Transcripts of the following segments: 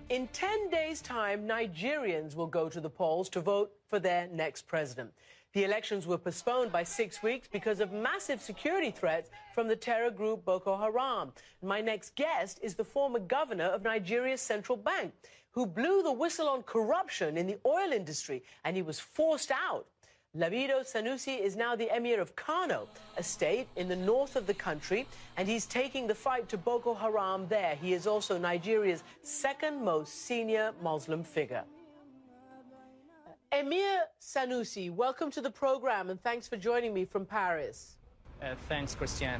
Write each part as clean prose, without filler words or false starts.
In 10 days' time, Nigerians will go to the polls to vote for their next president. The elections were postponed by 6 weeks because of massive security threats from the terror group Boko Haram. My next guest is the former governor of Nigeria's central bank, who blew the whistle on corruption in the oil industry, and he was forced out. Lamido Sanusi is now the emir of Kano, a state in the north of the country, and he's taking the fight to Boko Haram there. He is also Nigeria's second most senior Muslim figure. Emir Sanusi, welcome to the program, and thanks for joining me from Paris. Thanks, Christian.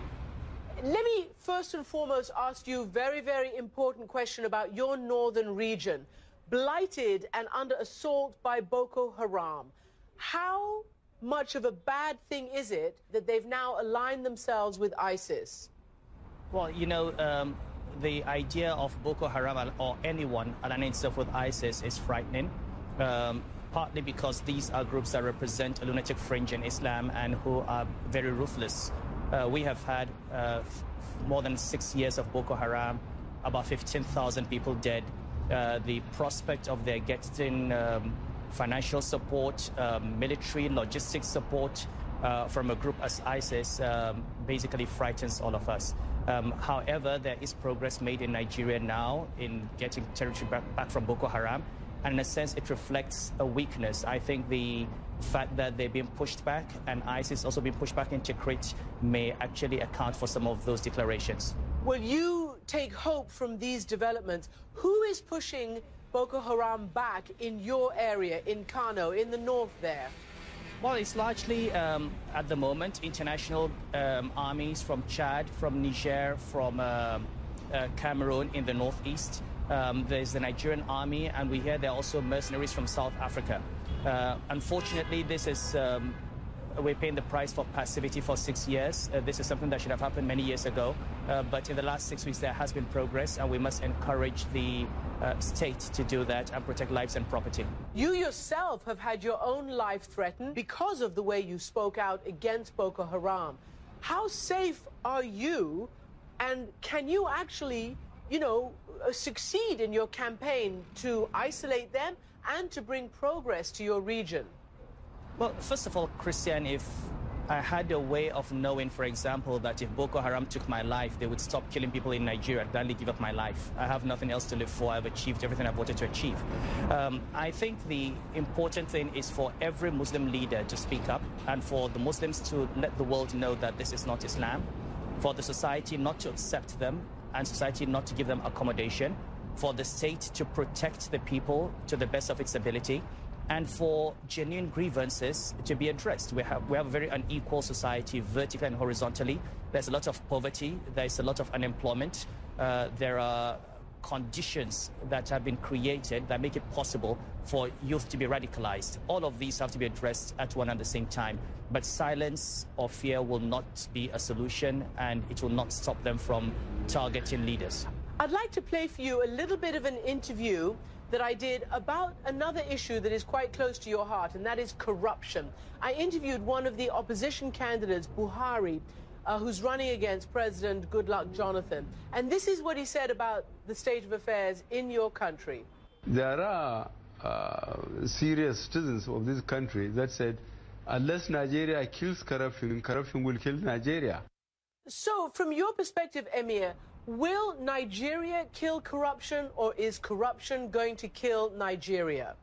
Let me first and foremost ask you a very, very important question about your northern region, blighted and under assault by Boko Haram. How much of a bad thing is it that they've now aligned themselves with ISIS? Well, you know, the idea of Boko Haram or anyone aligning itself with ISIS is frightening, partly because these are groups that represent a lunatic fringe in Islam and who are very ruthless. We have had more than 6 years of Boko Haram, about 15,000 people dead. The prospect of their getting financial support, military, logistics support from a group as ISIS basically frightens all of us. However, there is progress made in Nigeria now in getting territory back from Boko Haram. And in a sense, it reflects a weakness. I think the fact that they've been pushed back and ISIS also been pushed back into Crete may actually account for some of those declarations. Well, you take hope from these developments. Who is pushing Boko Haram back in your area, in Kano, in the north there? Well, it's largely, at the moment, international armies from Chad, from Niger, from Cameroon in the northeast. There's the Nigerian army, and we hear there are also mercenaries from South Africa. Unfortunately, this is we're paying the price for passivity for 6 years. This is something that should have happened many years ago. But in the last 6 weeks, there has been progress, and we must encourage the state to do that and protect lives and property. You yourself have had your own life threatened because of the way you spoke out against Boko Haram. How safe are you, and can you actually, you know, succeed in your campaign to isolate them and to bring progress to your region? Well, first of all, Christian, if I had a way of knowing, for example, that if Boko Haram took my life, they would stop killing people in Nigeria, I'd gladly give up my life. I have nothing else to live for. I've achieved everything I've wanted to achieve. I think the important thing is for every Muslim leader to speak up and for the Muslims to let the world know that this is not Islam, for the society not to accept them and society not to give them accommodation, for the state to protect the people to the best of its ability, and for genuine grievances to be addressed. We have a very unequal society, vertically and horizontally. There's a lot of poverty. There's a lot of unemployment. There are conditions that have been created that make it possible for youth to be radicalized. All of these have to be addressed at one and the same time. But silence or fear will not be a solution, and it will not stop them from targeting leaders. I'd like to play for you a little bit of an interview that I did about another issue that is quite close to your heart, and that is corruption. I interviewed one of the opposition candidates, Buhari, who's running against President Goodluck Jonathan. And this is what he said about the state of affairs in your country. There are serious citizens of this country that said, unless Nigeria kills corruption, corruption will kill Nigeria. So, from your perspective, Emir, will Nigeria kill corruption, or is corruption going to kill Nigeria?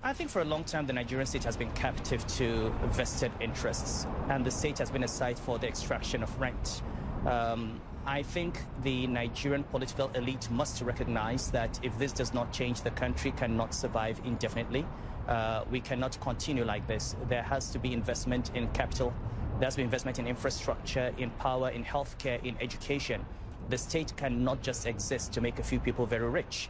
I think for a long time the Nigerian state has been captive to vested interests, and the state has been a site for the extraction of rent. I think the Nigerian political elite must recognize that if this does not change, the country cannot survive indefinitely. We cannot continue like this. There has to be investment in capital. There has to be investment in infrastructure, in power, in healthcare, in education. The state cannot just exist to make a few people very rich.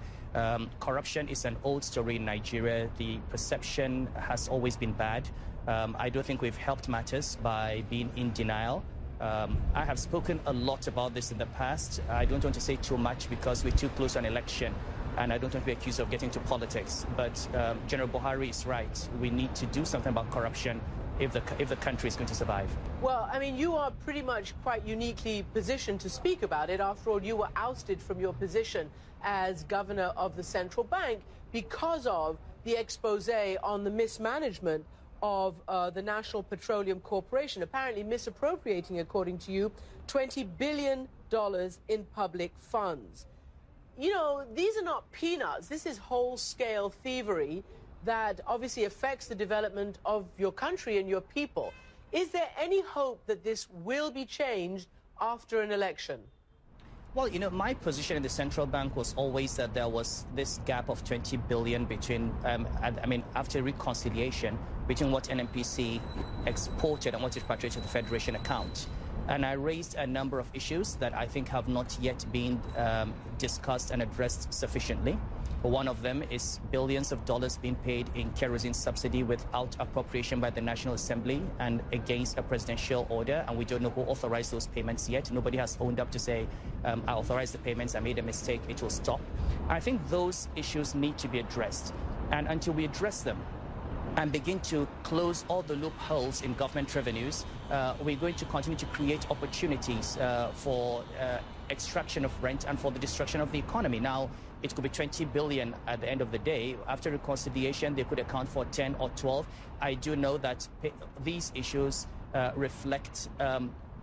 Corruption is an old story in Nigeria. The perception has always been bad. I don't think we've helped matters by being in denial. I have spoken a lot about this in the past. I don't want to say too much because we're too close to an election, and I don't want to be accused of getting into politics. But General Buhari is right. We need to do something about corruption. if the country is going to survive. Well, I mean, you are pretty much quite uniquely positioned to speak about it. After all, you were ousted from your position as governor of the central bank because of the expose on the mismanagement of the National Petroleum Corporation, apparently misappropriating, according to you, $20 billion in public funds. You know, these are not peanuts. This is whole-scale thievery that obviously affects the development of your country and your people. Is there any hope that this will be changed after an election? Well, you know, my position in the central bank was always that there was this gap of 20 billion between, after reconciliation, between what NNPC exported and what is repatriated to the Federation account. And I raised a number of issues that I think have not yet been discussed and addressed sufficiently. One of them is billions of dollars being paid in kerosene subsidy without appropriation by the National Assembly and against a presidential order, and we don't know who authorized those payments yet. Nobody has owned up to say, I authorized the payments, I made a mistake, it will stop. I think those issues need to be addressed, and until we address them and begin to close all the loopholes in government revenues, we're going to continue to create opportunities for extraction of rent and for the destruction of the economy. Now, it could be 20 billion at the end of the day. After reconciliation, they could account for 10 or 12. I do know that these issues reflect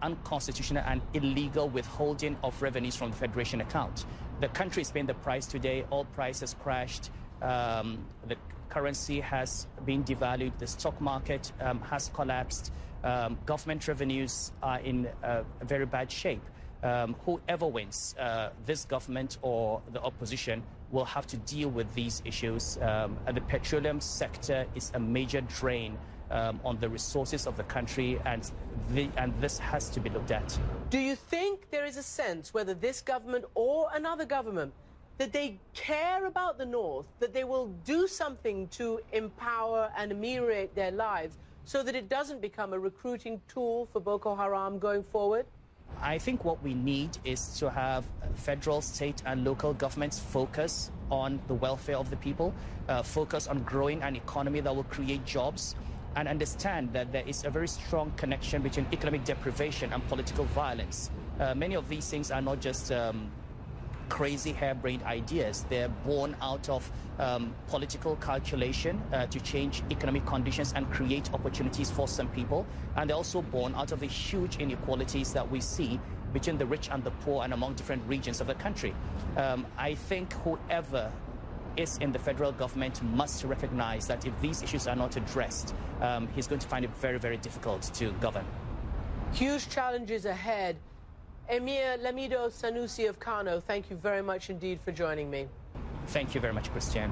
unconstitutional and illegal withholding of revenues from the Federation account. The country is paying the price today. Oil price has crashed. The currency has been devalued. The stock market has collapsed. Government revenues are in very bad shape. Whoever wins, this government or the opposition, will have to deal with these issues. The petroleum sector is a major drain on the resources of the country, and this has to be looked at. Do you think there is a sense, whether this government or another government, that they care about the North, that they will do something to empower and ameliorate their lives so that it doesn't become a recruiting tool for Boko Haram going forward? I think what we need is to have federal, state, and local governments focus on the welfare of the people, focus on growing an economy that will create jobs, and understand that there is a very strong connection between economic deprivation and political violence. Many of these things are not just crazy harebrained ideas. They're born out of political calculation to change economic conditions and create opportunities for some people. And they're also born out of the huge inequalities that we see between the rich and the poor and among different regions of the country. I think whoever is in the federal government must recognize that if these issues are not addressed, he's going to find it very, very difficult to govern. Huge challenges ahead. Emir Lamido Sanusi of Kano, thank you very much indeed for joining me. Thank you very much, Christian.